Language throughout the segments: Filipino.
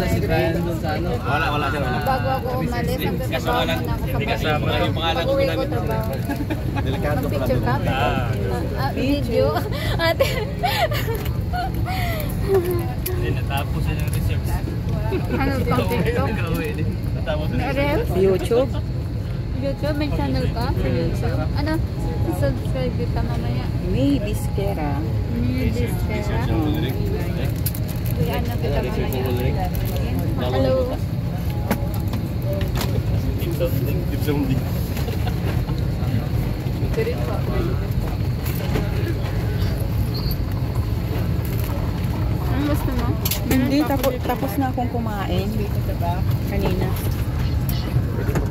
pala si Brian doon sa ano. Wala siya. Bago ako umalis, nagtatrabaho na ako sa bahay. Pag-uwi ko trabaho. Delikado pala. Mag-picture ka? Video. Ate. Hindi natapos yung research. Ano pang TikTok? Meron? YouTube. YouTube? May channel ka sa YouTube? Ano? Subscribe kita mamaya. May Biskera. May Biskera? Bigyan na kita mamaya. Hello. Ano gusto mo? Hindi, tapos na akong kumain. Kanina.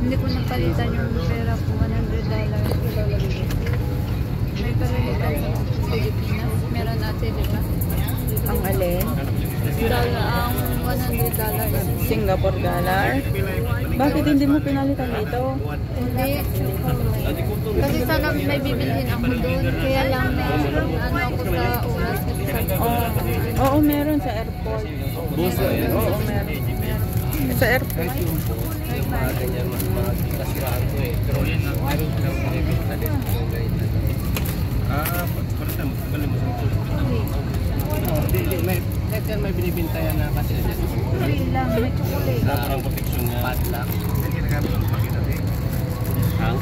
Hindi ko napalitan yung pera ko, $100. May palitan sa Pilipinas. Meron natin, di ba? Ang alin? Ang $100. Singapore dollar. Bakit hindi mo pinalitan dito? Hindi. Kasi sana may bibilhin ako doon. Kaya lang ano ako sa oras. Oo, meron sa airport. Oo, meron. Sa airport. Ganyan mga kasiraan ko eh. Pero yun, meron silang binibenta din. Parang tayo, magaling mo sa tulad. Hindi, may binibenta yan na kasi Free lang, may chocolate. parang protection niya. Padlock. Hindi nagamit ang pagkitabi. Hang?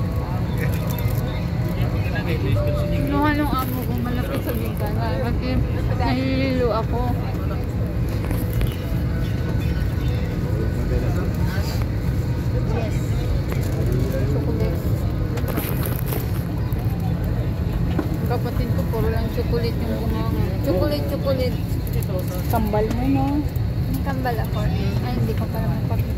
Nung anong amo ko, malapit sa bintana. Kasi nahihilo ako. Yes. Chocolate. Kapatid ko, puro lang chocolate yung bumanga. Chocolate. Kambal mo, no? Kambal ako. Ay, hindi ko pa naman kapit.